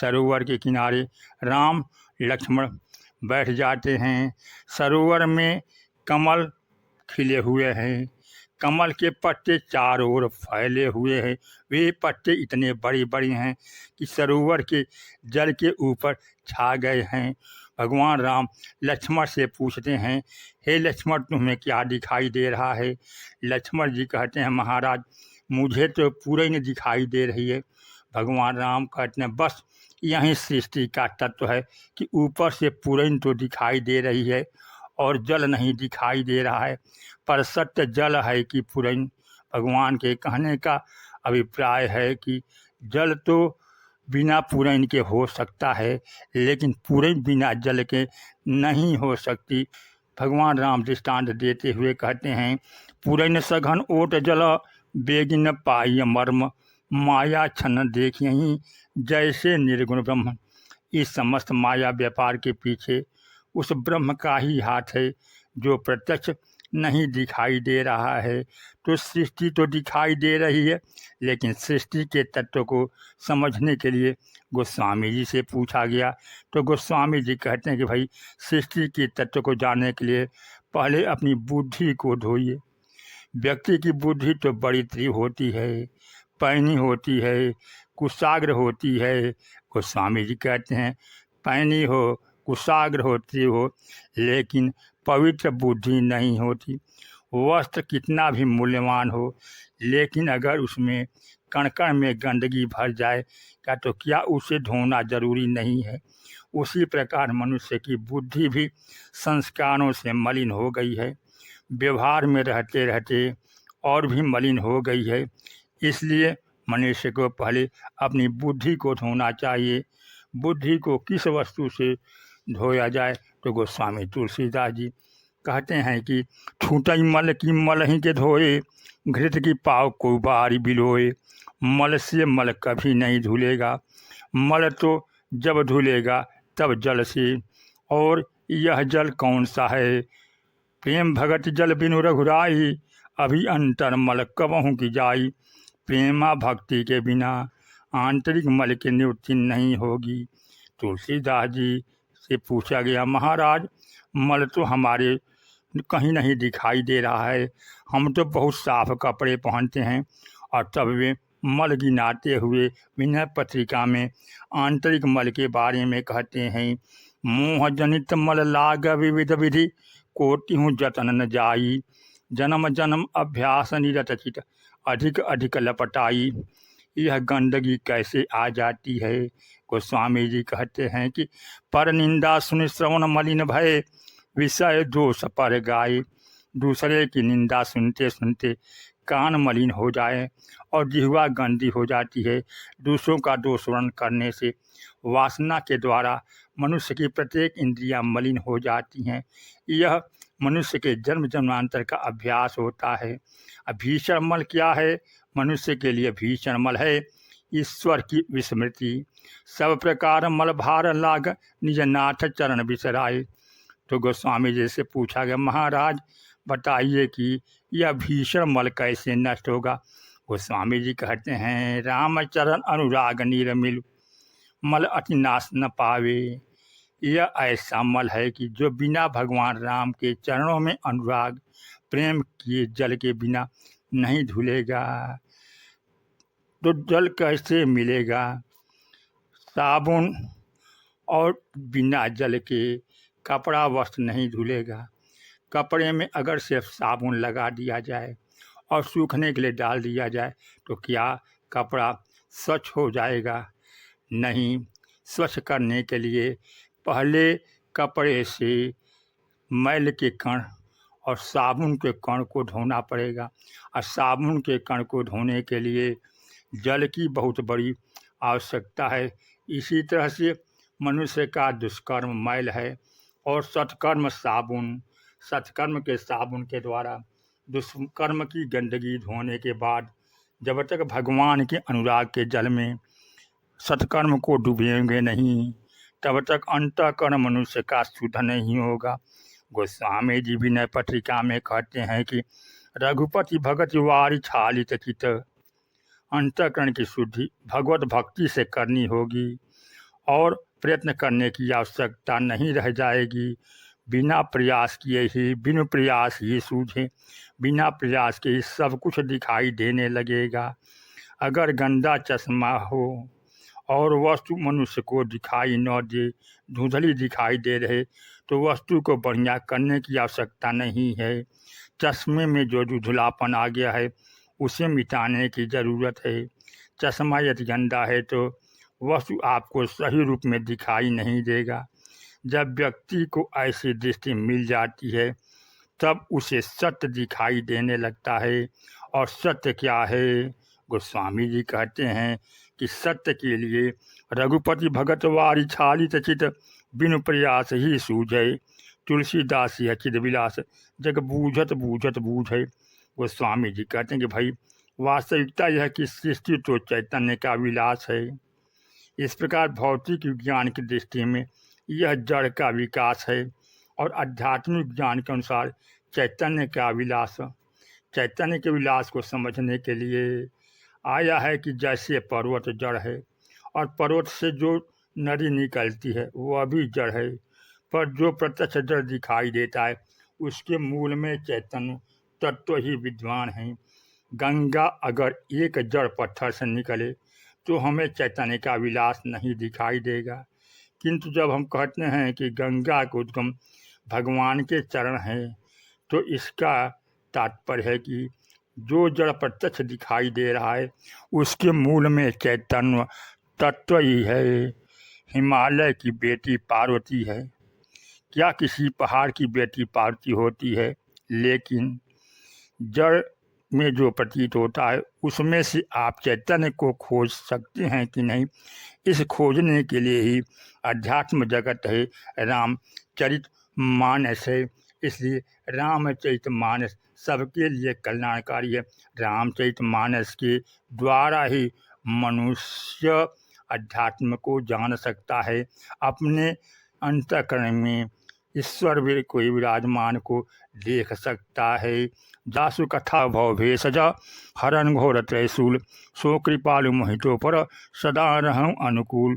सरोवर के किनारे राम लक्ष्मण बैठ जाते हैं। सरोवर में कमल खिले हुए हैं, कमल के पत्ते चारों ओर फैले हुए हैं। वे पत्ते इतने बड़े बड़े हैं कि सरोवर के जल के ऊपर छा गए हैं। भगवान राम लक्ष्मण से पूछते हैं, हे लक्ष्मण, तुम्हें क्या दिखाई दे रहा है? लक्ष्मण जी कहते हैं, महाराज मुझे तो पूरा ही नहीं दिखाई दे रही है। भगवान राम कहते हैं, बस यही सृष्टि का तत्व है कि ऊपर से पूर्ण तो दिखाई दे रही है और जल नहीं दिखाई दे रहा है, पर सत्य जल है कि पूर्ण। भगवान के कहने का अभिप्राय है कि जल तो बिना पूर्ण के हो सकता है, लेकिन पूर्ण बिना जल के नहीं हो सकती। भगवान राम दृष्टांत देते हुए कहते हैं, पूर्ण सघन ओट जल बेगिन पाई मर्म, माया छन देख यहीं जैसे निर्गुण ब्रह्म। इस समस्त माया व्यापार के पीछे उस ब्रह्म का ही हाथ है जो प्रत्यक्ष नहीं दिखाई दे रहा है। तो सृष्टि तो दिखाई दे रही है, लेकिन सृष्टि के तत्व को समझने के लिए गोस्वामी जी से पूछा गया। तो गोस्वामी जी कहते हैं कि भाई सृष्टि के तत्व को जानने के लिए पहले अपनी बुद्धि को धोइए। व्यक्ति की बुद्धि तो बड़ी तीव्र होती है, पैनी होती है, कुशाग्र होती है। गोस्वामी जी कहते हैं, पैनी हो, कुशाग्र होती हो, लेकिन पवित्र बुद्धि नहीं होती। वस्त्र कितना भी मूल्यवान हो, लेकिन अगर उसमें कण कण में गंदगी भर जाए तो क्या उसे धोना जरूरी नहीं है? उसी प्रकार मनुष्य की बुद्धि भी संस्कारों से मलिन हो गई है, व्यवहार में रहते रहते और भी मलिन हो गई है। इसलिए मनुष्य को पहले अपनी बुद्धि को धोना चाहिए। बुद्धि को किस वस्तु से धोया जाए? तो गोस्वामी तुलसीदास जी कहते हैं कि छूटई मल की मल ही के धोए, घृत की पाव को बारी बिलोए। मल से मल कभी नहीं धुलेगा, मल तो जब धुलेगा तब जल से। और यह जल कौन सा है? प्रेम भगत जल बिनु रघुराई, अभी अंतर मल कबहू की जाई। प्रेमा भक्ति के बिना आंतरिक मल की निवृत्ति नहीं होगी। तुलसीदास जी से पूछा गया, महाराज मल तो हमारे कहीं नहीं दिखाई दे रहा है, हम तो बहुत साफ कपड़े पहनते हैं। और तब वे मल गिनाते हुए विनय पत्रिका में आंतरिक मल के बारे में कहते हैं, मोह जनित मल लाग विविध विधि, कोटि हूँ जतन न जाई। जन्म जन्म अभ्यास निरत चित, अधिक अधिक लपटाई। यह गंदगी कैसे आ जाती है? गोस्वामी जी कहते हैं कि पर निंदा सुन श्रवण मलिन भय, विषय दोष पर गाय। दूसरे की निंदा सुनते सुनते कान मलिन हो जाए और जिह्वा गंदी हो जाती है। दूसरों का दोष वर्णन करने से वासना के द्वारा मनुष्य की प्रत्येक इंद्रियां मलिन हो जाती हैं। यह मनुष्य के जन्म जन्मांतर का अभ्यास होता है। भीषण मल क्या है? मनुष्य के लिए भीषण मल है ईश्वर की विस्मृति। सब प्रकार मल भार लाग, निज नाथ चरण बिसराए। तो गोस्वामी जी से पूछा गया, महाराज बताइए कि यह भीषण मल कैसे नष्ट होगा? गोस्वामी जी कहते हैं, रामचरण अनुराग नीर मिल, मल अति नाश न पावे। यह ऐसा मल है कि जो बिना भगवान राम के चरणों में अनुराग प्रेम किए जल के बिना नहीं धुलेगा। तो जल कैसे मिलेगा? साबुन और बिना जल के कपड़ा वस्त्र नहीं धुलेगा। कपड़े में अगर सिर्फ साबुन लगा दिया जाए और सूखने के लिए डाल दिया जाए तो क्या कपड़ा स्वच्छ हो जाएगा? नहीं। स्वच्छ करने के लिए पहले कपड़े से मैल के कण और साबुन के कण को धोना पड़ेगा। और साबुन के कण को धोने के लिए जल की बहुत बड़ी आवश्यकता है। इसी तरह से मनुष्य का दुष्कर्म मैल है और सत्कर्म साबुन। सत्कर्म के साबुन के द्वारा दुष्कर्म की गंदगी धोने के बाद जब तक भगवान के अनुराग के जल में सत्कर्म को डूबेंगे नहीं, तब तक अंतःकरण मनुष्य का शुद्ध नहीं होगा। गोस्वामी जी विनय पत्रिका में कहते हैं कि रघुपति भगत वारी छालित चित, अंतःकरण की शुद्धि भगवत भक्ति से करनी होगी और प्रयत्न करने की आवश्यकता नहीं रह जाएगी। बिना प्रयास किए ही, बिनु प्रयास ही सूझे, बिना प्रयास के ही सब कुछ दिखाई देने लगेगा। अगर गंदा चश्मा हो और वस्तु मनुष्य को दिखाई न दे, धुंधली दिखाई दे रहे, तो वस्तु को बढ़िया करने की आवश्यकता नहीं है। चश्मे में जो धुंधलापन आ गया है उसे मिटाने की ज़रूरत है। चश्मा यदि गंदा है तो वस्तु आपको सही रूप में दिखाई नहीं देगा। जब व्यक्ति को ऐसी दृष्टि मिल जाती है तब उसे सत्य दिखाई देने लगता है। और सत्य क्या है? गोस्वामी जी कहते हैं कि सत्य के लिए रघुपति भगत वारी छालित चित, बिनु प्रयास ही सूझे, तुलसीदास चिद विलास, जग बूझत बूझत बूझे। गोस्वामी जी कहते हैं कि भाई वास्तविकता यह कि सृष्टि तो चैतन्य का विलास है। इस प्रकार भौतिक विज्ञान की दृष्टि में यह जड़ का विकास है और आध्यात्मिक ज्ञान के अनुसार चैतन्य का विलास। चैतन्य के विलास को समझने के लिए आया है कि जैसे पर्वत जड़ है और पर्वत से जो नदी निकलती है वह भी जड़ है, पर जो प्रत्यक्ष जड़ दिखाई देता है उसके मूल में चैतन्य तत्व ही विद्वान है। गंगा अगर एक जड़ पत्थर से निकले तो हमें चैतन्य का विलास नहीं दिखाई देगा, किंतु जब हम कहते हैं कि गंगा का उद्गम भगवान के चरण हैं तो इसका तात्पर्य है कि जो जड़ प्रत्यक्ष दिखाई दे रहा है उसके मूल में चैतन्य तत्व ही है। हिमालय की बेटी पार्वती है, क्या किसी पहाड़ की बेटी पार्वती होती है? लेकिन जड़ में जो प्रतीत होता है उसमें से आप चैतन्य को खोज सकते हैं कि नहीं, इस खोजने के लिए ही अध्यात्म जगत है, रामचरित मानस है। इसलिए रामचरित मानस सबके लिए कल्याणकारी है। रामचरित मानस के द्वारा ही मनुष्य अध्यात्म को जान सकता है, अपने अंतःकरण में ईश्वर को विराजमान को देख सकता है। जासु कथा भव भेषजा हरण घोर त्रैशूल, सो कृपालु मोहितो पर सदा रहूं अनुकूल।